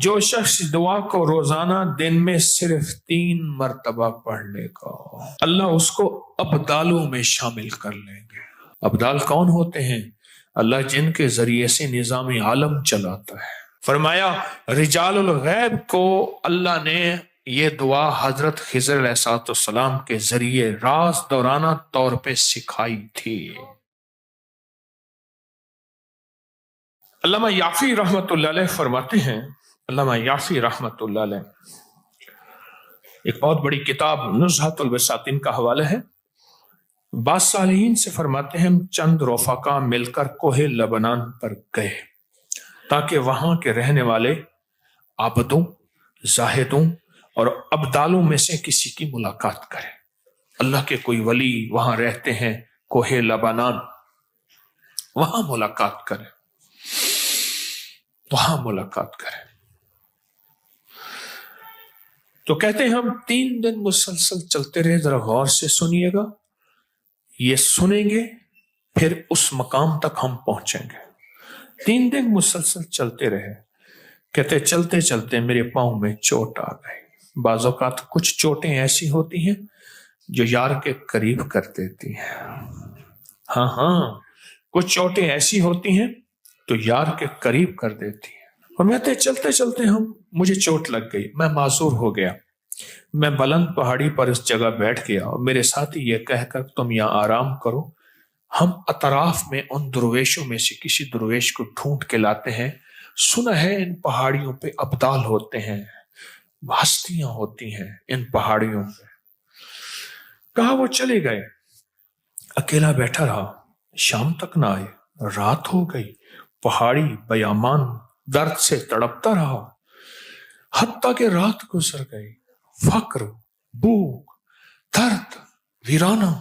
جو شخص دعا کو روزانہ دن میں صرف 3 مرتبہ پڑھ لے گا اللہ اس کو ابدالوں میں شامل کر لیں گے۔ ابدال کون ہوتے ہیں؟ اللہ جن کے ذریعے سے نظام عالم چلاتا ہے۔ فرمایا رجال الغیب کو اللہ نے یہ دعا حضرت خضر علیہ السلام کے ذریعے راز دورانہ طور پہ سکھائی تھی۔ علامہ یافی رحمت اللہ علیہ فرماتے ہیں، علامہ یافی رحمت اللہ علیہ ایک بہت بڑی کتاب نزہۃ البساطین کا حوالہ ہے، بعض صالحین سے فرماتے ہیں ہم چند رفقا مل کر کوہ لبنان پر گئے تاکہ وہاں کے رہنے والے عابدوں، زاہدوں اور ابدالوں میں سے کسی کی ملاقات کریں۔ اللہ کے کوئی ولی وہاں رہتے ہیں کوہ لبنان، وہاں ملاقات کریں، وہاں ملاقات کریں۔ تو کہتے ہیں ہم 3 دن مسلسل چلتے رہے، ذرا غور سے سنیے گا، یہ سنیں گے پھر اس مقام تک ہم پہنچیں گے۔ 3 دن مسلسل چلتے رہے، کہتے چلتے چلتے میرے پاؤں میں چوٹ آ گئی۔ بعض اوقات کچھ چوٹیں ایسی ہوتی ہیں جو یار کے قریب کر دیتی ہیں۔ ہاں کچھ چوٹیں ایسی ہوتی ہیں تو یار کے قریب کر دیتی ہیں۔ اور میں چلتے چلتے مجھے چوٹ لگ گئی، میں معذور ہو گیا، میں بلند پہاڑی پر اس جگہ بیٹھ گیا اور میرے ساتھی یہ کہہ کر تم یہاں آرام کرو، ہم اطراف میں ان درویشوں میں سے کسی درویش کو ڈھونڈ کے لاتے ہیں، سنا ہے ان پہاڑیوں پہ ابدال ہوتے ہیں، ہستیاں ہوتی ہیں ان پہاڑیوں پہ۔ کہا وہ چلے گئے، اکیلا بیٹھا رہا، شام تک نہ آئے، رات ہو گئی، پہاڑی بیامان درد سے تڑپتا رہا، حتیٰ کہ رات گزر گئی، فقر، بھوک، درد، ویرانہ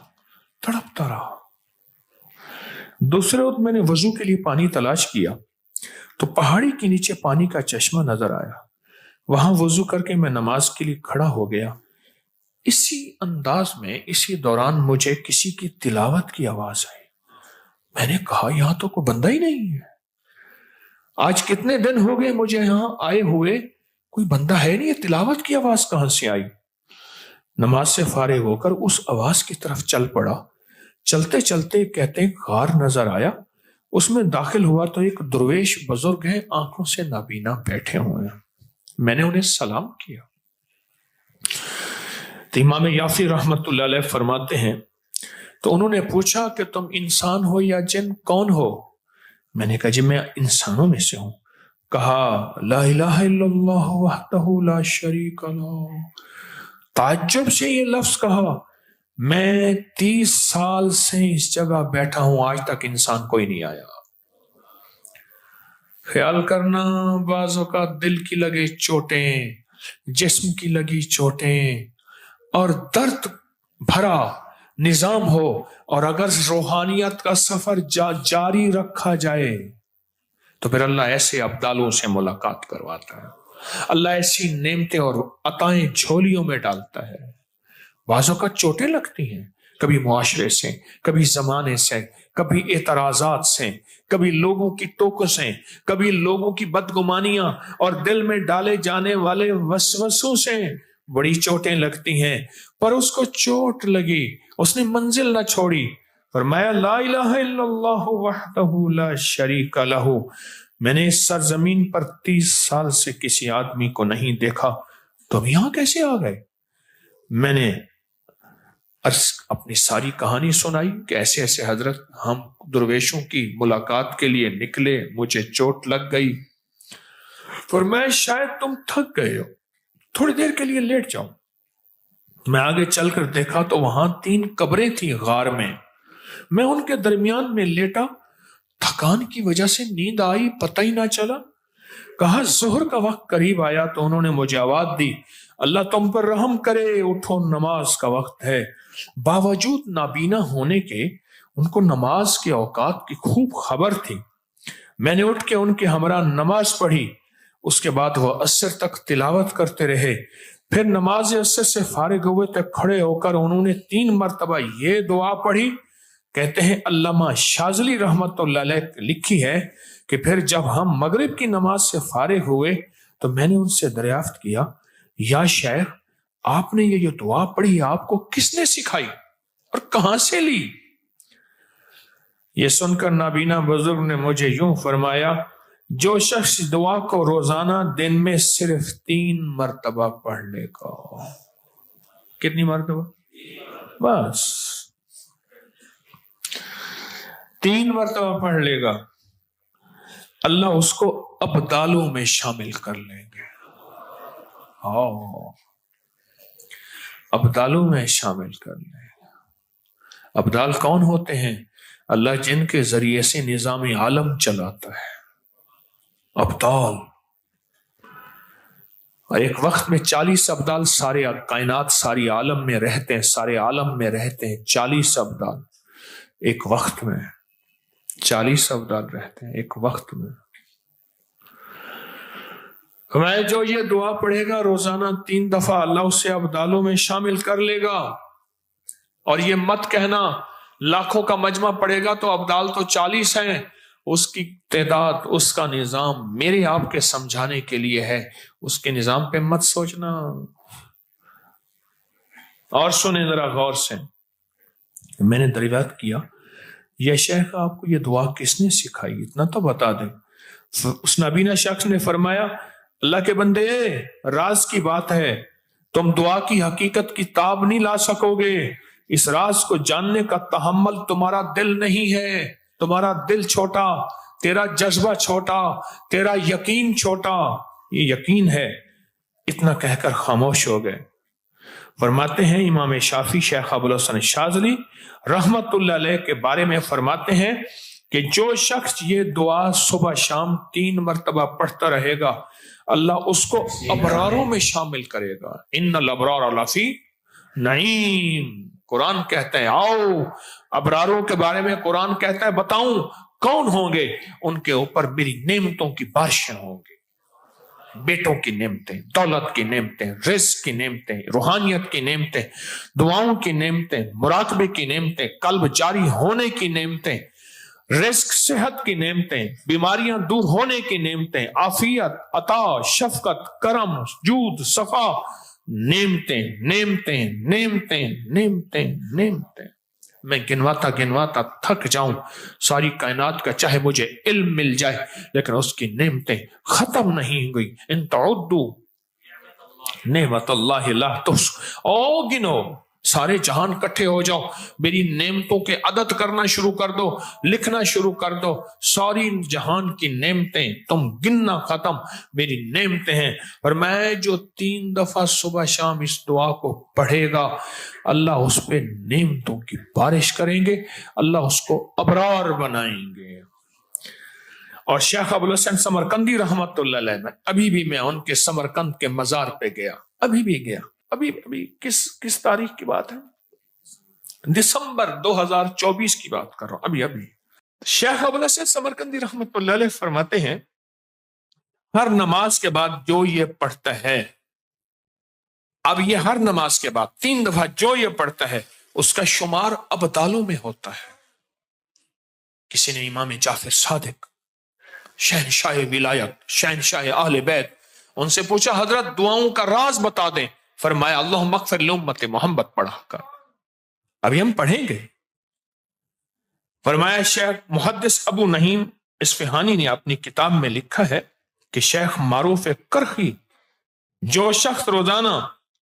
تڑپتا رہا۔ دوسرے وقت میں نے وضو کے لیے پانی تلاش کیا تو پہاڑی کے نیچے پانی کا چشمہ نظر آیا، وہاں وضو کر کے میں نماز کے لیے کھڑا ہو گیا۔ اسی انداز میں اسی دوران مجھے کسی کی تلاوت کی آواز آئی۔ میں نے کہا یہاں تو کوئی بندہ ہی نہیں ہے، آج کتنے دن ہو گئے مجھے یہاں آئے ہوئے، کوئی بندہ ہے نہیں، یہ تلاوت کی آواز کہاں سے آئی؟ نماز سے فارغ ہو کر اس آواز کی طرف چل پڑا۔ چلتے چلتے کہتے غار نظر آیا، اس میں داخل ہوا تو ایک درویش بزرگ ہیں، آنکھوں سے نابینا بیٹھے ہوئے ہیں۔ میں نے انہیں سلام کیا تو امام یافی رحمت اللہ علیہ فرماتے ہیں تو انہوں نے پوچھا کہ تم انسان ہو یا جن، کون ہو؟ میں نے کہا جی میں انسانوں میں سے ہوں۔ کہا لا الہ الا اللہ وحدہ لا شریک لہ۔ تعجب سے یہ لفظ کہا، میں 30 سال سے اس جگہ بیٹھا ہوں، آج تک انسان کوئی نہیں آیا۔ خیال کرنا بعض اوقات دل کی لگے چوٹیں، جسم کی لگی چوٹیں اور درد بھرا نظام ہو، اور اگر روحانیت کا سفر جاری رکھا جائے تو پھر اللہ ایسے ابدالوں سے ملاقات کرواتا ہے، اللہ ایسی نعمتیں اور عطائیں جھولیوں میں ڈالتا ہے۔ بعضوں کا چوٹیں لگتی ہیں، کبھی معاشرے سے، کبھی زمانے سے، کبھی اعتراضات سے، کبھی لوگوں کی ٹوکوں سے، کبھی لوگوں کی بدگمانیاں اور دل میں ڈالے جانے والے وسوسوں سے بڑی چوٹیں لگتی ہیں۔ پر اس کو چوٹ لگی، اس نے منزل نہ چھوڑی، فرمایا لا الہ الا اللہ وحدہ لا شریک لہ۔ میں نے اس سرزمین پر 30 سال سے کسی آدمی کو نہیں دیکھا، تم یہاں کیسے آ گئے؟ میں نے اپنی ساری کہانی سنائی کہ ایسے ایسے حضرت ہم درویشوں کی ملاقات کے لیے نکلے، مجھے چوٹ لگ گئی۔ فرمایا شاید تم تھک گئے ہو، تھوڑی دیر کے لیے لیٹ جاؤ۔ میں آگے چل کر دیکھا تو وہاں 3 قبریں تھیں غار میں، میں ان کے درمیان میں لیٹا، تھکان کی وجہ سے نیند آئی، پتہ ہی نہ چلا۔ کہا ظہر کا وقت قریب آیا تو انہوں نے مجھے آواز دی، اللہ تم پر رحم کرے، اٹھو نماز کا وقت ہے۔ باوجود نابینا ہونے کے ان کو نماز کے اوقات کی خوب خبر تھی۔ میں نے اٹھ کے ان کے ہمراہ نماز پڑھی، اس کے بعد وہ عصر تک تلاوت کرتے رہے۔ پھر نماز عصر سے فارغ ہوئے تک کھڑے ہو کر انہوں نے 3 مرتبہ یہ دعا پڑھی۔ کہتے ہیں علامہ شاذلی رحمت اللہ علیہ لکھی ہے کہ پھر جب ہم مغرب کی نماز سے فارغ ہوئے تو میں نے ان سے دریافت کیا یا شیخ آپ نے یہ جو دعا پڑھی آپ کو کس نے سکھائی اور کہاں سے لی؟ یہ سن کر نابینا بزرگ نے مجھے یوں فرمایا جو شخص دعا کو روزانہ دن میں صرف 3 مرتبہ پڑھ لے گا. کتنی مرتبہ؟ بس 3 مرتبہ پڑھ لے گا اللہ اس کو ابدالوں میں شامل کر لیں گے. ابدالوں میں شامل کر لیں گے. ابدال کون ہوتے ہیں؟ اللہ جن کے ذریعے سے نظام عالم چلاتا ہے. ابدال. اور ایک وقت میں 40 ابدال سارے کائنات ساری عالم میں رہتے ہیں، سارے عالم میں رہتے ہیں. 40 ابدال ایک وقت میں، 40 ابدال رہتے ہیں ایک وقت میں. میں جو یہ دعا پڑھے گا روزانہ 3 دفعہ اللہ اسے ابدالوں میں شامل کر لے گا. اور یہ مت کہنا لاکھوں کا مجمع پڑھے گا تو ابدال تو 40 ہیں، اس کی تعداد، اس کا نظام میرے آپ کے سمجھانے کے لیے ہے، اس کے نظام پہ مت سوچنا. اور سنیں ذرا غور سے. میں نے دریافت کیا یہ شیخ آپ کو یہ دعا کس نے سکھائی، اتنا تو بتا دیں. اس نابینا شخص نے فرمایا اللہ کے بندے راز کی بات ہے، تم دعا کی حقیقت کی تاب نہیں لا سکو گے. اس راز کو جاننے کا تحمل تمہارا دل نہیں ہے. تمہارا دل چھوٹا، تیرا جذبہ چھوٹا، تیرا یقین چھوٹا. یہ یقین ہے. اتنا کہہ کر خاموش ہو گئے. فرماتے ہیں امام شافعی شیخ ابوالحسن شاذلی رحمت اللہ علیہ کے بارے میں فرماتے ہیں کہ جو شخص یہ دعا صبح شام 3 مرتبہ پڑھتا رہے گا اللہ اس کو ابراروں میں شامل کرے گا. ان الابرار لفی نعیم. قرآن کہتا ہے آؤ ابراروں کے بارے میں قرآن کہتا ہے بتاؤں کون ہوں گے، ان کے اوپر میری نعمتوں کی بارشیں ہوں گی. بیٹوں کی نعمتیں، دولت کی نعمتیں، رزق کی نعمتیں، روحانیت کی نعمتیں، دعاؤں کی نعمتیں، مراقبے کی نعمتیں، قلب جاری ہونے کی نعمتیں، رزق صحت کی نعمتیں، بیماریاں دور ہونے کی نعمتیں، عافیت، عطا، شفقت، کرم، جود، صفا، نعمتیں نعمتیں نعمتیں نعمتیں نعمتیں. میں گنواتا تھک جاؤں ساری کائنات کا، چاہے مجھے علم مل جائے لیکن اس کی نعمتیں ختم نہیں ہوئی. ان تعدوا نعمت اللہ لا تحصوها. او گنو، سارے جہان کٹھے ہو جاؤ، میری نعمتوں کے عدد کرنا شروع کر دو، لکھنا شروع کر دو. ساری جہان کی نعمتیں تم گننا ختم، میری نعمتیں ہیں. اور میں جو 3 دفعہ صبح شام اس دعا کو پڑھے گا اللہ اس پہ نعمتوں کی بارش کریں گے، اللہ اس کو ابرار بنائیں گے. اور شیخ ابوالحسن سمرقندی رحمت اللہ علیہ میں ابھی میں ان کے سمرقند کے مزار پہ گیا، ابھی گیا. ابھی کس تاریخ کی بات ہے؟ دسمبر 2024 کی بات کر رہا ہوں. ابھی شیخ ابوالحسن سمرقندی رحمت اللہ علیہ فرماتے ہیں ہر نماز کے بعد جو یہ پڑھتا ہے، اب یہ ہر نماز کے بعد 3 دفعہ جو یہ پڑھتا ہے اس کا شمار ابدالوں میں ہوتا ہے. کسی نے امام جعفر صادق شہنشاہ ولایت، شہنشاہ اہل بیت، ان سے پوچھا حضرت دعاؤں کا راز بتا دیں. فرمایا اللہم اغفر لامت محمد پڑھا کر. ابھی ہم پڑھیں گے. فرمایا شیخ محدث ابو نعیم اصفہانی نے اپنی کتاب میں لکھا ہے کہ شیخ معروف کرخی جو شخص روزانہ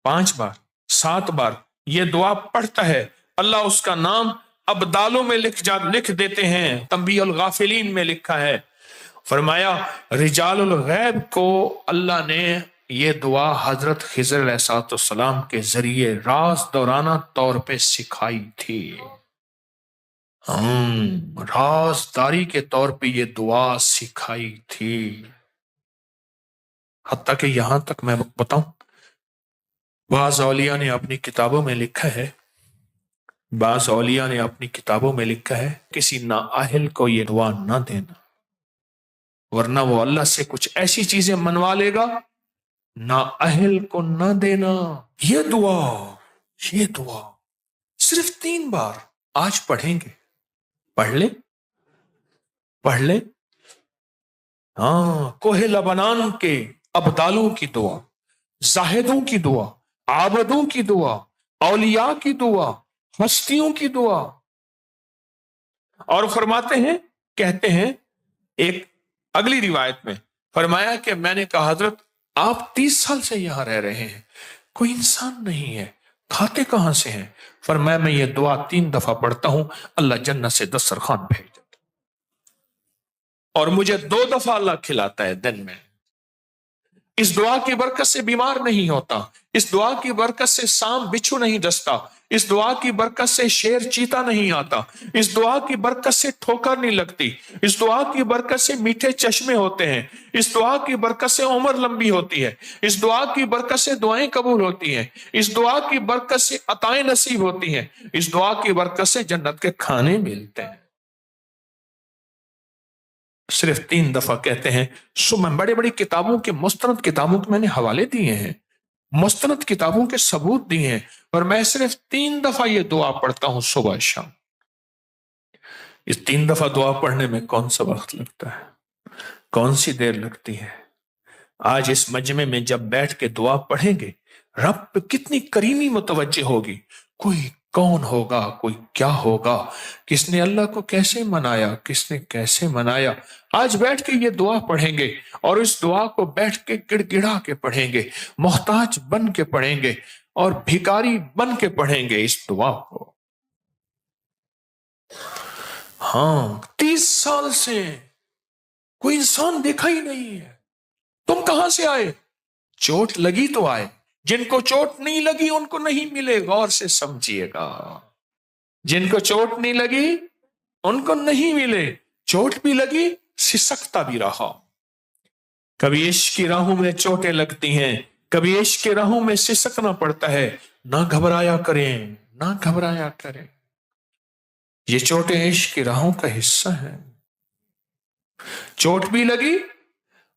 5 بار 7 بار یہ دعا پڑھتا ہے اللہ اس کا نام ابدالوں میں لکھ دیتے ہیں. تنبیہ الغافلین میں لکھا ہے. فرمایا رجال الغیب کو اللہ نے یہ دعا حضرت خضر علیہ السلام کے ذریعے راز دورانہ طور پہ سکھائی تھی. رازداری کے طور پہ یہ دعا سکھائی تھی. حتیٰ کہ یہاں تک میں بتاؤں بعض اولیاء نے اپنی کتابوں میں لکھا ہے کسی نااہل کو یہ دعا نہ دینا، ورنہ وہ اللہ سے کچھ ایسی چیزیں منوا لے گا. نااہل کو نہ دینا. یہ دعا صرف 3 بار آج پڑھیں گے. پڑھ لیں. کوہ لبنان کے ابدالوں کی دعا، زاہدوں کی دعا، عابدوں کی دعا، اولیاء کی دعا، ہستیوں کی دعا. اور فرماتے ہیں، کہتے ہیں ایک اگلی روایت میں فرمایا کہ میں نے کہا حضرت آپ 30 سال سے یہاں رہ رہے ہیں، کوئی انسان نہیں ہے، کھاتے کہاں سے ہیں؟ فرمایا میں یہ دعا 3 دفعہ پڑھتا ہوں، اللہ جنت سے دسترخوان بھیج دیتا، اور مجھے 2 دفعہ اللہ کھلاتا ہے دن میں. اس دعا کی برکت سے بیمار نہیں ہوتا، اس دعا کی برکت سے سانپ بچھو نہیں ڈستا، اس دعا کی برکت سے شیر چیتا نہیں آتا، اس دعا کی برکت سے ٹھوکر نہیں لگتی، اس دعا کی برکت سے میٹھے چشمے ہوتے ہیں، اس دعا کی برکت سے عمر لمبی ہوتی ہے، اس دعا کی برکت سے دعائیں قبول ہوتی ہیں، اس دعا کی برکت سے عطائیں نصیب ہوتی ہیں، اس دعا کی برکت سے جنت کے کھانے ملتے ہیں. صرف 3 دفعہ کہتے ہیں. میں بڑے بڑی کتابوں کے، مستند کتابوں کے میں نے حوالے دیے ہیں، مستند کتابوں کے ثبوت دیے ہیں، اور میں صرف 3 دفعہ یہ دعا پڑھتا ہوں صبح شام. اس 3 دفعہ دعا پڑھنے میں کون سا وقت لگتا ہے، کون سی دیر لگتی ہے؟ آج اس مجمع میں جب بیٹھ کے دعا پڑھیں گے، رب پہ کتنی کریمی متوجہ ہوگی. کوئی کون ہوگا، کوئی کیا ہوگا، کس نے اللہ کو کیسے منایا، کس نے کیسے منایا. آج بیٹھ کے یہ دعا پڑھیں گے، اور اس دعا کو بیٹھ کے گڑ گڑا کے پڑھیں گے، محتاج بن کے پڑھیں گے، اور بھکاری بن کے پڑھیں گے اس دعا کو. ہاں 30 سال سے کوئی انسان دیکھا ہی نہیں ہے. تم کہاں سے آئے؟ چوٹ لگی تو آئے، جن کو چوٹ نہیں لگی ان کو نہیں ملے، غور سے سمجھیے گا. جن کو چوٹ نہیں لگی ان کو نہیں ملے، چوٹ بھی لگی سسکتا بھی رہا. کبھی عشق کی راہوں میں چوٹیں لگتی ہیں، کبھی عشق کی راہوں میں سسکنا پڑتا ہے. نہ گھبرایا کریں، نہ گھبرایا کریں، یہ چوٹیں عشق کی راہوں کا حصہ ہیں. چوٹ بھی لگی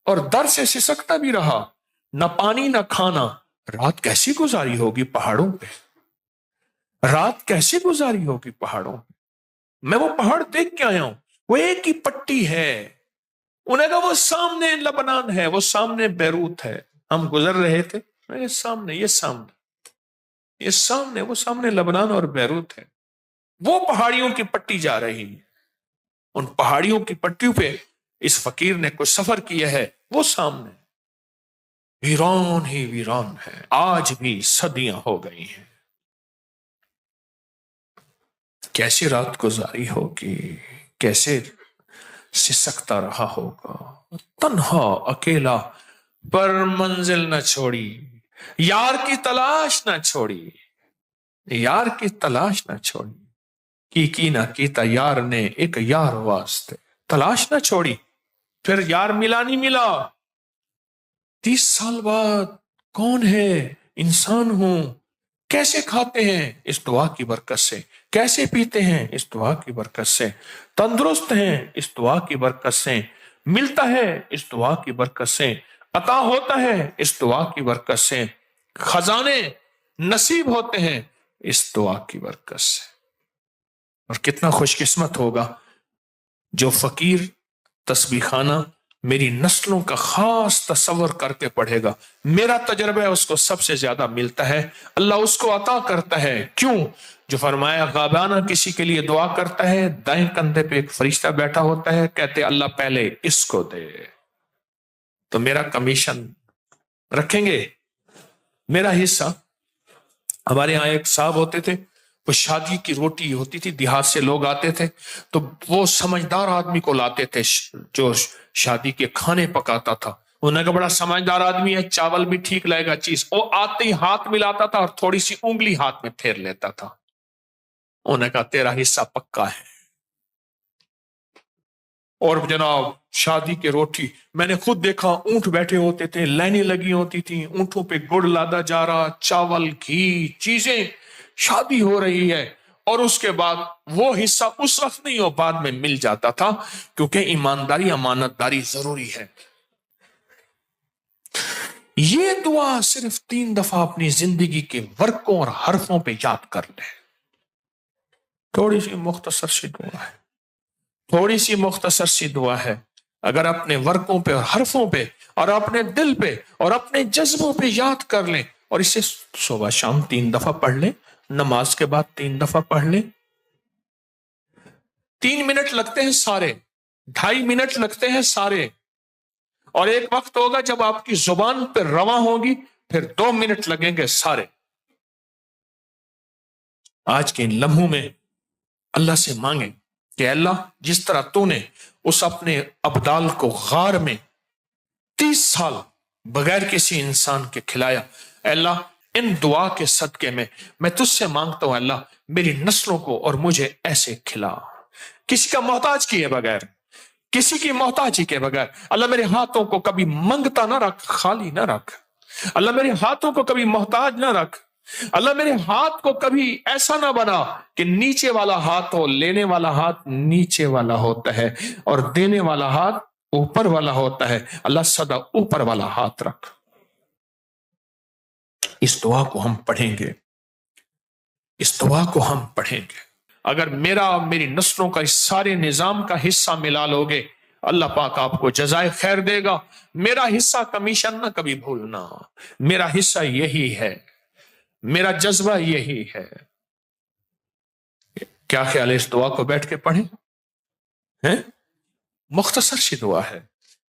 اور در سے سسکتا بھی رہا، نہ پانی نہ کھانا. رات کیسی گزاری ہوگی پہاڑوں پہ، رات کیسے گزاری ہوگی پہاڑوں پہ. میں وہ پہاڑ دیکھ کے آیا ہوں، وہ ایک ہی پٹی ہے. انہیں کہا وہ سامنے لبنان ہے، وہ سامنے بیروت ہے. ہم گزر رہے تھے، یہ سامنے، یہ سامنے، یہ سامنے، وہ سامنے لبنان اور بیروت ہے. وہ پہاڑیوں کی پٹی جا رہی ہے، ان پہاڑیوں کی پٹیوں پہ اس فقیر نے کوئی سفر کیا ہے. وہ سامنے ویران ہی ویران ہے، آج بھی صدیاں ہو گئی ہیں. کیسی رات گزاری ہوگی، کیسے سسکتا رہا ہوگا. تنہا اکیلا پر منزل نہ چھوڑی، یار کی تلاش نہ چھوڑی، یار کی تلاش نہ چھوڑی. کی نہ کیتا یار نے ایک یار واسطے، تلاش نہ چھوڑی. پھر یار ملا نہیں ملا. 30 سال بعد کون ہے؟ انسان ہوں. کیسے کھاتے ہیں؟ اس دعا کی برکت سے. کیسے پیتے ہیں؟ اس دعا کی برکت سے. تندرست ہیں اس دعا کی برکت سے. ملتا ہے اس دعا کی برکت سے. عطا ہوتا ہے اس دعا کی برکت سے. خزانے نصیب ہوتے ہیں اس دعا کی برکت سے. اور کتنا خوش قسمت ہوگا جو فقیر تسبیح خانہ میری نسلوں کا خاص تصور کر کے پڑھے گا. میرا تجربہ اس کو سب سے زیادہ ملتا ہے، اللہ اس کو عطا کرتا ہے. کیوں؟ جو فرمایا غابانہ کسی کے لیے دعا کرتا ہے، دائیں کندھے پہ ایک فرشتہ بیٹھا ہوتا ہے، کہتے اللہ پہلے اس کو دے. تو میرا کمیشن رکھیں گے، میرا حصہ. ہمارے یہاں ایک صاحب ہوتے تھے، وہ شادی کی روٹی ہوتی تھی، دیہات سے لوگ آتے تھے تو وہ سمجھدار آدمی کو لاتے تھے جو شادی کے کھانے پکاتا تھا. انہوں نے کہا بڑا سمجھدار آدمی ہے، چاول بھی ٹھیک لائے گا چیز. وہ آتے ہی ہاتھ ملاتا تھا اور تھوڑی سی انگلی ہاتھ میں پھیر لیتا تھا. انہوں نے کہا تیرا حصہ پکا ہے. اور جناب شادی کے روٹی میں نے خود دیکھا، اونٹ بیٹھے ہوتے تھے، لائنیں لگی ہوتی تھیں، اونٹوں پہ گڑ لادا جا رہا، چاول گھی چیزیں، شادی ہو رہی ہے. اور اس کے بعد وہ حصہ اس وقت نہیں، وہ بعد میں مل جاتا تھا، کیونکہ ایمانداری امانت داری ضروری ہے. یہ دعا صرف 3 دفعہ اپنی زندگی کے ورقوں اور حرفوں پہ یاد کر لیں. تھوڑی سی مختصر سی دعا ہے، تھوڑی سی مختصر سی دعا ہے. اگر اپنے ورقوں پہ اور حرفوں پہ اور اپنے دل پہ اور اپنے جذبوں پہ یاد کر لیں اور اسے صبح شام 3 دفعہ پڑھ لیں، نماز کے بعد 3 دفعہ پڑھ لیں. 3 منٹ لگتے ہیں سارے، 2.5 منٹ لگتے ہیں سارے، اور ایک وقت ہوگا جب آپ کی زبان پہ رواں ہوگی، پھر 2 منٹ لگیں گے سارے. آج کے ان لمحوں میں اللہ سے مانگیں کہ اللہ جس طرح تو نے اس اپنے ابدال کو غار میں 30 سال بغیر کسی انسان کے کھلایا، اے اللہ ان دعا کے صدقے میں تجھ سے مانگتا ہوں اللہ میری نسلوں کو اور مجھے ایسے کھلا، کسی کا محتاج کیے بغیر، کسی کی محتاجی کے بغیر. اللہ میرے ہاتھوں کو کبھی منگتا نہ رکھ، خالی نہ رکھ. اللہ میرے ہاتھوں کو کبھی محتاج نہ رکھ. اللہ میرے ہاتھ کو کبھی ایسا نہ بنا کہ نیچے والا ہاتھ ہو، لینے والا ہاتھ نیچے والا ہوتا ہے اور دینے والا ہاتھ اوپر والا ہوتا ہے. اللہ سدا اوپر والا ہاتھ رکھ. اس دعا کو ہم پڑھیں گے، اس دعا کو ہم پڑھیں گے. اگر میرا اور میری نسلوں کا اس سارے نظام کا حصہ ملا لوگے، اللہ پاک آپ کو جزائے خیر دے گا. میرا حصہ کمیشن نہ کبھی بھولنا، میرا حصہ یہی ہے، میرا جذبہ یہی ہے. کیا خیال ہے اس دعا کو بیٹھ کے پڑھیں؟ مختصر سی دعا ہے.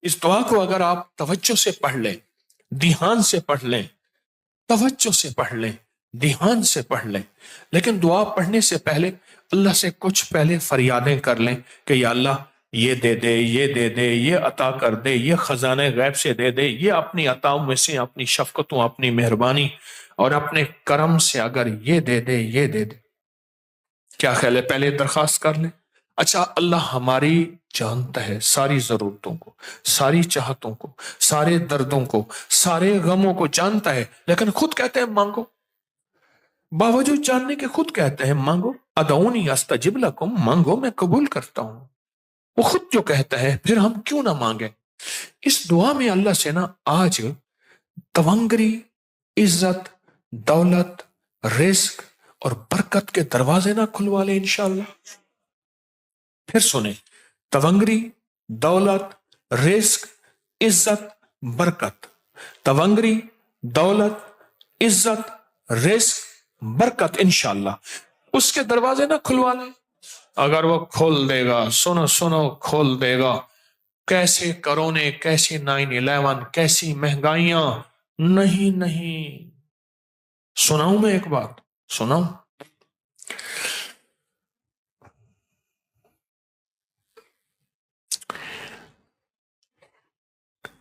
اس دعا کو اگر آپ توجہ سے پڑھ لیں، دھیان سے پڑھ لیں، توجہ سے پڑھ لیں، دھیان سے پڑھ لیں، لیکن دعا پڑھنے سے پہلے اللہ سے کچھ پہلے فریادیں کر لیں کہ یا اللہ یہ دے دے، یہ دے دے، یہ عطا کر دے، یہ خزانہ غیب سے دے دے، یہ اپنی عطاؤں میں سے، اپنی شفقتوں، اپنی مہربانی اور اپنے کرم سے اگر یہ دے دے، یہ دے دے. کیا خیال ہے پہلے درخواست کر لیں؟ اچھا اللہ ہماری جانتا ہے ساری ضرورتوں کو، ساری چاہتوں کو، سارے دردوں کو، سارے غموں کو جانتا ہے، لیکن خود کہتے ہیں مانگو. باوجود جاننے کے خود کہتے ہیں مانگو. ادعونی استجب لکم، مانگو میں قبول کرتا ہوں. وہ خود جو کہتا ہے پھر ہم کیوں نہ مانگیں؟ اس دعا میں اللہ سے نا آج تونگری، عزت، دولت، رزق اور برکت کے دروازے نہ کھلوا لیں انشاءاللہ. پھر سنیں، تونگری، دولت، رزق، عزت، برکت. تونگری، دولت، عزت، رزق، برکت انشاءاللہ اس کے دروازے نہ کھلوا لیں. اگر وہ کھول دے گا، سنو سنو، کھول دے گا. کیسے کرونے، کیسے 9/11، کیسی مہنگائیاں. نہیں سناؤں میں ایک بات، سناؤں.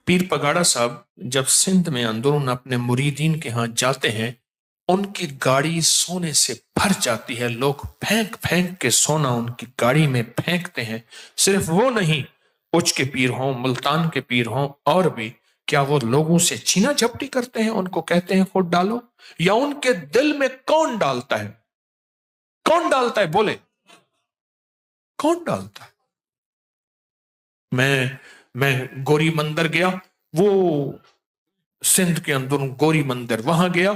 پیر پگاڑا صاحب جب سندھ میں اندرون اپنے مریدین کے ہاں جاتے ہیں، ان کی گاڑی سونے سے بھر جاتی ہے. لوگ پھینک پھینک کے سونا ان کی گاڑی میں پھینکتے ہیں. صرف وہ نہیں، اچ کے پیر ہوں، ملتان کے پیر ہوں، اور بھی. کیا وہ لوگوں سے چھینا جھپٹی کرتے ہیں، ان کو کہتے ہیں خود ڈالو؟ یا ان کے دل میں کون ڈالتا ہے؟ کون ڈالتا ہے بولے؟ کون ڈالتا ہے؟ میں گوری مندر گیا، وہ سندھ کے اندر گوری مندر، وہاں گیا.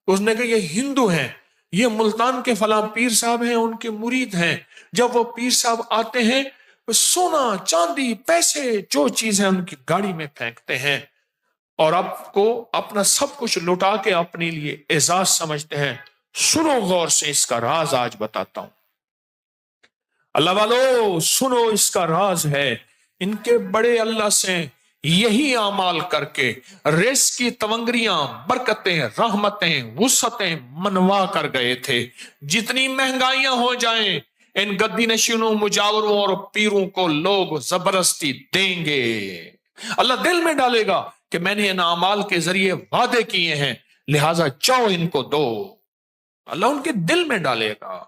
اس نے کہا یہ ہندو ہیں، یہ ملتان کے فلاں پیر صاحب ہیں، ان کے مرید ہیں. جب وہ پیر صاحب آتے ہیں، سونا، چاندی، پیسے، جو چیز ہے ان کی گاڑی میں پھینکتے ہیں اور آپ کو اپنا سب کچھ لٹا کے اپنے لیے اعزاز سمجھتے ہیں. سنو غور سے، اس کا راز آج بتاتا ہوں. اللہ والو سنو، اس کا راز ہے. ان کے بڑے اللہ سے یہی اعمال کر کے رزق کی تونگریاں، برکتیں، رحمتیں، وسعتیں منوا کر گئے تھے. جتنی مہنگائیاں ہو جائیں، ان گدی نشینوں، مجاوروں اور پیروں کو لوگ زبردستی دیں گے. اللہ دل میں ڈالے گا کہ میں نے ان اعمال کے ذریعے وعدے کیے ہیں، لہذا جاؤ ان کو دو. اللہ ان کے دل میں ڈالے گا.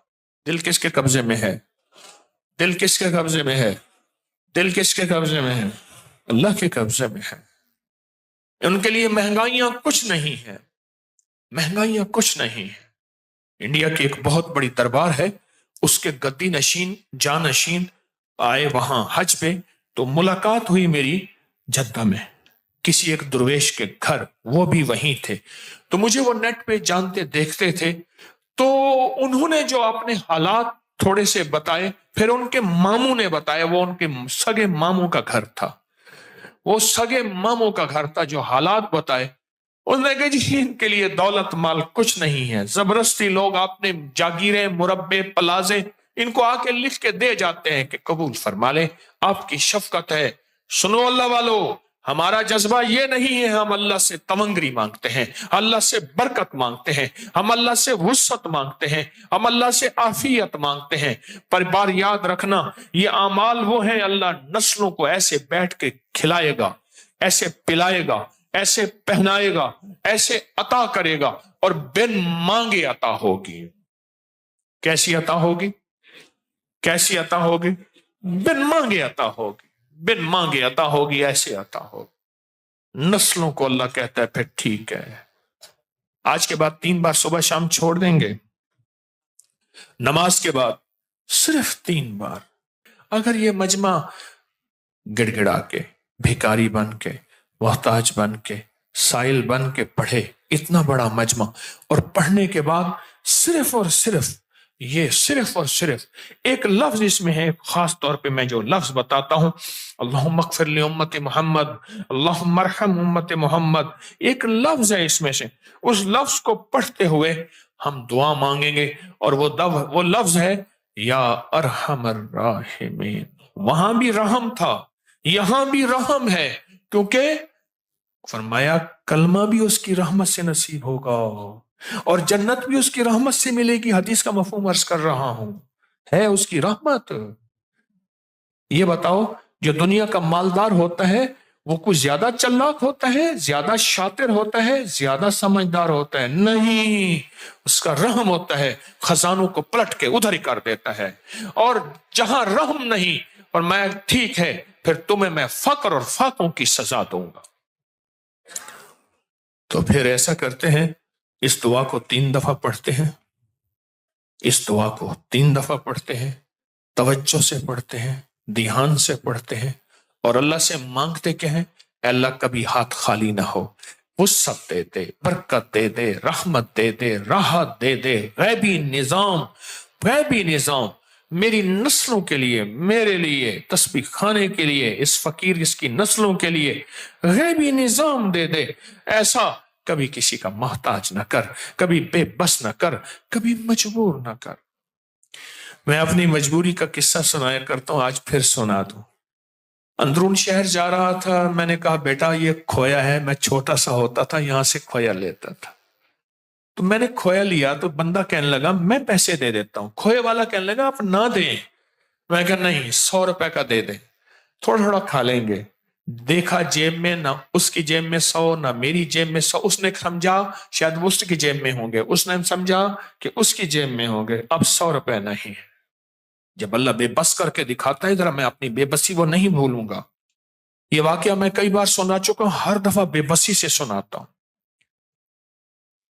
دل کس کے قبضے میں ہے؟ دل کس کے قبضے میں ہے؟ دل کس کے قبضے میں ہے؟ اللہ کے قبضے میں ہے. ان کے لیے مہنگائیاں کچھ نہیں ہے، مہنگائیاں کچھ نہیں ہے. انڈیا کی ایک بہت بڑی دربار ہے، اس کے گدی نشین، جانشین آئے وہاں حج پہ، تو ملاقات ہوئی میری جدہ میں کسی ایک درویش کے گھر، وہ بھی وہیں تھے. تو مجھے وہ نیٹ پہ جانتے دیکھتے تھے، تو انہوں نے جو اپنے حالات تھوڑے سے بتائے، پھر ان کے ماموں نے بتایا، وہ ان کے سگے ماموں کا گھر تھا. وہ سگے ماموں کا گھر تھا جو حالات بتائے. انہوں نے کہا جی ان کے لیے دولت مال کچھ نہیں ہے، زبردستی لوگ اپنے جاگیریں مربے پلازے ان کو آ کے لکھ کے دے جاتے ہیں کہ قبول فرما لیں، آپ کی شفقت ہے. سنو اللہ والو، ہمارا جذبہ یہ نہیں ہے ہم اللہ سے تمنگری مانگتے ہیں، اللہ سے برکت مانگتے ہیں، ہم اللہ سے وسعت مانگتے ہیں، ہم اللہ سے عافیت مانگتے ہیں. پر بار یاد رکھنا یہ اعمال وہ ہیں اللہ نسلوں کو ایسے بیٹھ کے کھلائے گا، ایسے پلائے گا، ایسے پہنائے گا، ایسے عطا کرے گا، اور بن مانگے عطا ہوگی. کیسی عطا ہوگی؟ کیسی عطا ہوگی؟ بن مانگے عطا ہوگی، بن مانگے عطا ہوگی، ایسے عطا ہوگی. نسلوں کو اللہ کہتا ہے پھر ٹھیک ہے، آج کے بعد 3 بار صبح شام چھوڑ دیں گے، نماز کے بعد صرف 3 بار. اگر یہ مجمع گڑ گڑا کے، بھیکاری بن کے، محتاج بن کے، سائل بن کے پڑھے، اتنا بڑا مجمع، اور پڑھنے کے بعد صرف اور صرف یہ صرف اور صرف ایک لفظ اس میں ہے، خاص طور پہ میں جو لفظ بتاتا ہوں، اللہم اغفر لی امت محمد، اللہم ارحم امت محمد، ایک لفظ ہے اس میں سے. اس لفظ کو پڑھتے ہوئے ہم دعا مانگیں گے، اور وہ لفظ ہے یا ارحم الراحمین. وہاں بھی رحم تھا، یہاں بھی رحم ہے، کیونکہ فرمایا کلمہ بھی اس کی رحمت سے نصیب ہوگا اور جنت بھی اس کی رحمت سے ملے گی. حدیث کا مفہوم عرض کر رہا ہوں، ہے اس کی رحمت. یہ بتاؤ جو دنیا کا مالدار ہوتا ہے وہ کچھ زیادہ چلاک ہوتا ہے، زیادہ شاطر ہوتا ہے، زیادہ سمجھدار ہوتا ہے؟ نہیں، اس کا رحم ہوتا ہے، خزانوں کو پلٹ کے ادھر ہی کر دیتا ہے. اور جہاں رحم نہیں، اور میں ٹھیک ہے پھر تمہیں میں فقر اور فاقوں کی سزا دوں گا. تو پھر ایسا کرتے ہیں، اس دعا کو 3 دفعہ پڑھتے ہیں، اس دعا کو 3 دفعہ پڑھتے ہیں، توجہ سے پڑھتے ہیں، دھیان سے پڑھتے ہیں، اور اللہ سے مانگتے کہ ہیں اے اللہ کبھی ہاتھ خالی نہ ہو، وسعت دے دے، برکت دے دے، رحمت دے دے، راحت دے دے، غیبی نظام میری نسلوں کے لیے، میرے لیے، تسبیح خانے کے لیے، اس فقیر اس کی نسلوں کے لیے غیبی نظام دے دے. ایسا کبھی کسی کا محتاج نہ کر، کبھی بے بس نہ کر، کبھی مجبور نہ کر. میں اپنی مجبوری کا قصہ سنایا کرتا ہوں، آج پھر سنا دوں. اندرون شہر جا رہا تھا، میں نے کہا بیٹا یہ کھویا ہے، میں چھوٹا سا ہوتا تھا یہاں سے کھویا لیتا تھا. تو میں نے کھویا لیا تو بندہ کہنے لگا میں پیسے دے دیتا ہوں. کھوئے والا کہنے لگا آپ نہ دیں. میں کہا نہیں 100 روپے کا دے دیں، تھوڑا تھوڑا کھا لیں گے. دیکھا جیب میں نہ اس کی جیب میں 100 نہ میری جیب میں 100. اس نے سمجھا شاید اس کی جیب میں ہوں گے، اس نے سمجھا کہ اس کی جیب میں ہوں گے. اب 100 روپے نہیں. جب اللہ بے بس کر کے دکھاتا ہے ذرا میں اپنی بے بسی وہ نہیں بھولوں گا. یہ واقعہ میں کئی بار سنا چکا ہوں، ہر دفعہ بے بسی سے سناتا ہوں.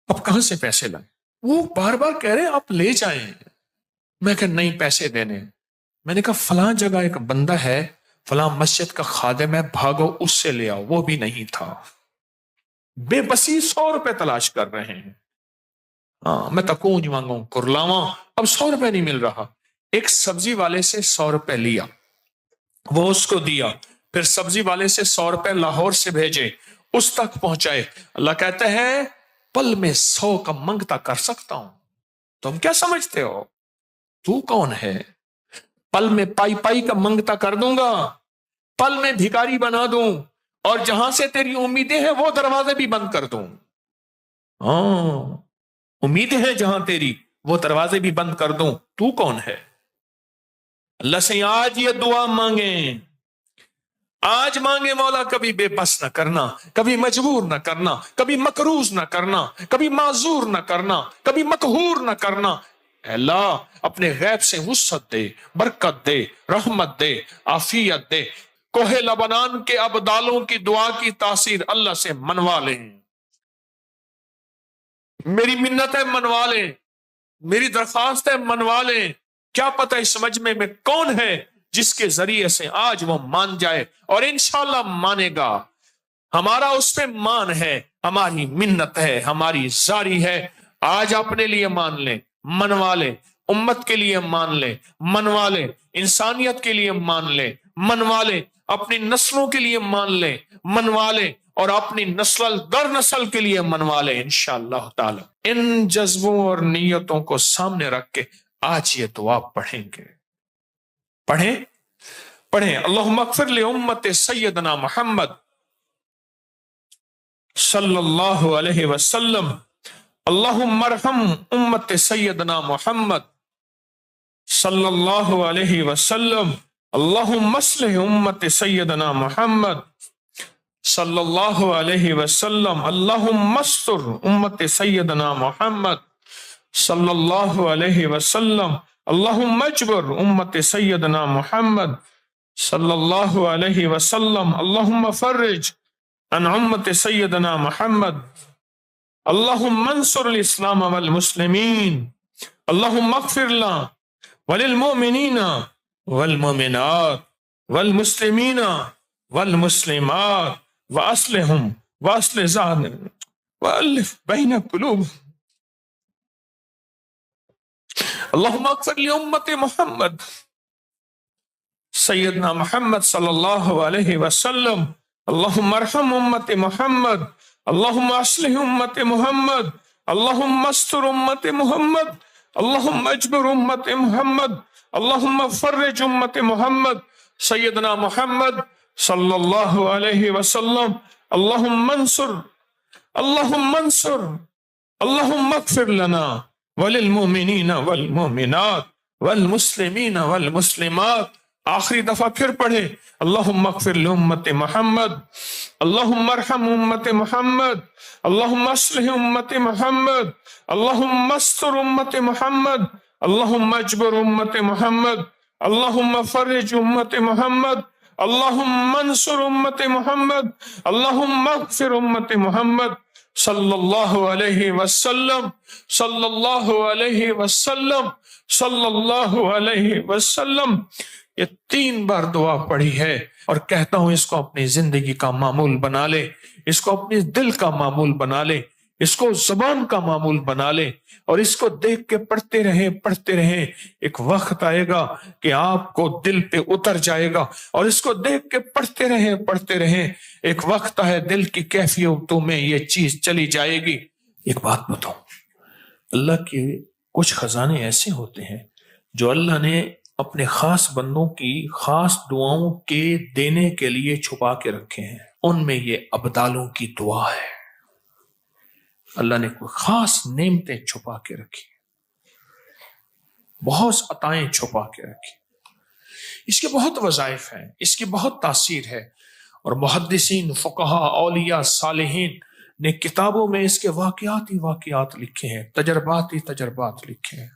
اب کہاں سے پیسے لائیں؟ وہ بار بار کہہ رہے ہیں آپ لے جائیں. میں کہ نہیں پیسے دینے. میں نے کہا فلاں جگہ ایک بندہ ہے، فلاں مسجد کا خادم ہے، بھاگو اس سے لے آؤ. وہ بھی نہیں تھا. بے بسی 100 روپے تلاش کر رہے ہیں. میں تکونج مانگوں کرلاواں، اب 100 روپے نہیں مل رہا. ایک سبزی والے سے 100 روپے لیا، وہ اس کو دیا، پھر سبزی والے سے 100 روپے لاہور سے بھیجے، اس تک پہنچائے. اللہ کہتے ہیں پل میں 100 کا منگتا کر سکتا ہوں. تم کیا سمجھتے ہو تو کون ہے؟ پل میں پائی پائی کا منگتا کر دوں گا، پل میں بھکاری بنا دوں، اور جہاں سے تیری امیدیں ہیں وہ دروازے بھی بند کر دوں. امیدیں ہیں جہاں تیری وہ دروازے بھی بند کر دوں. تو کون ہے؟ اللہ سے آج یہ دعا مانگیں، آج مانگے مولا کبھی بے بس نہ کرنا، کبھی مجبور نہ کرنا، کبھی مکروز نہ کرنا، کبھی معذور نہ کرنا، کبھی مقہور نہ کرنا. اے اللہ اپنے غیب سے وسعت دے، برکت دے، رحمت دے، عافیت دے. کوہ لبنان کے ابدالوں کی دعا کی تاثیر اللہ سے منوا لیں. میری منت ہے منوا لیں، میری درخواست ہے منوا لیں. کیا پتہ اس مجمع میں کون ہے جس کے ذریعے سے آج وہ مان جائے، اور انشاءاللہ مانے گا. ہمارا اس پہ مان ہے، ہماری منت ہے، ہماری زاری ہے. آج اپنے لیے مان لیں، منوا لیں، امت کے لیے مان لیں، منوا لیں، انسانیت کے لیے مان لیں، منوا لیں. اپنی نسلوں کے لیے مان لیں، منوا لیں، اور اپنی نسل در نسل کے لیے منوا لیں انشاءاللہ تعالی۔ ان جذبوں اور نیتوں کو سامنے رکھ کے آج یہ دعا پڑھیں گے۔ پڑھیں اللہم اغفر لامت سیدنا محمد صلی اللہ علیہ وسلم، اللہم ارحم امت سیدنا محمد صلی اللہ علیہ وسلم، اللہم اصلح امت سیدنا محمد صلی اللہ علیہ وسلم، اللہم استر امت سیدنا محمد صلی اللہ علیہ وسلم، اللہم اجبر امت سیدنا محمد صلی اللہ علیہ وسلم، اللہم فرج عن امت سیدنا محمد، اللہم انصر الاسلام والمسلمین، اللہم اغفر لنا وللمؤمنین والمؤمنات والمسلمین والمسلمات واصلحهم واصلح ذاتهم والف بین قلوبهم، اللہم اغفر لامت محمد سیدنا محمد صلی اللہ علیہ وسلم، اللہم ارحم امت محمد، اللہم اصلح امت محمد، اللہم استر امت محمد، اللہم اجبر امت محمد، اللہم فرج امت محمد سیدنا محمد صلی اللہ علیہ وسلم، اللہم انصر، اللہم انصر، اللہم اغفر لنا وللمؤمنین والمؤمنات والمسلمین والمسلمات۔ آخری دفعہ پھر پڑھے اللہم اغفر لامت محمد، اللہم ارحم امت محمد، اللہم اصلح امت محمد، اللہم استر امت محمد، اللہم اجبر امت محمد، اللہم فرج امت محمد، اللہم انصر امت محمد، اللہم اغفر امت محمد صلی اللہ علیہ وسلم، صلی اللہ علیہ وسلم، صلی اللہ علیہ وسلم۔ یہ 3 بار دعا پڑھی ہے اور کہتا ہوں اس کو اپنی زندگی کا معمول بنا لے، اس کو اپنے دل کا معمول بنا لے، اس کو زبان کا معمول بنا لے، اور اس کو دیکھ کے پڑھتے رہیں۔ ایک وقت آئے گا کہ آپ کو دل پہ اتر جائے گا، اور اس کو دیکھ کے پڑھتے رہیں۔ ایک وقت ہے دل کی کیفیتوں میں یہ چیز چلی جائے گی۔ ایک بات بتاؤں، اللہ کے کچھ خزانے ایسے ہوتے ہیں جو اللہ نے اپنے خاص بندوں کی خاص دعاؤں کے دینے کے لیے چھپا کے رکھے ہیں۔ ان میں یہ ابدالوں کی دعا ہے۔ اللہ نے کوئی خاص نعمتیں چھپا کے رکھی، بہت عطائیں چھپا کے رکھی۔ اس کے بہت وظائف ہیں، اس کی بہت تاثیر ہے، اور محدثین، فقہاء، اولیاء، صالحین نے کتابوں میں اس کے واقعات ہی واقعات لکھے ہیں، تجربات ہی تجربات لکھے ہیں۔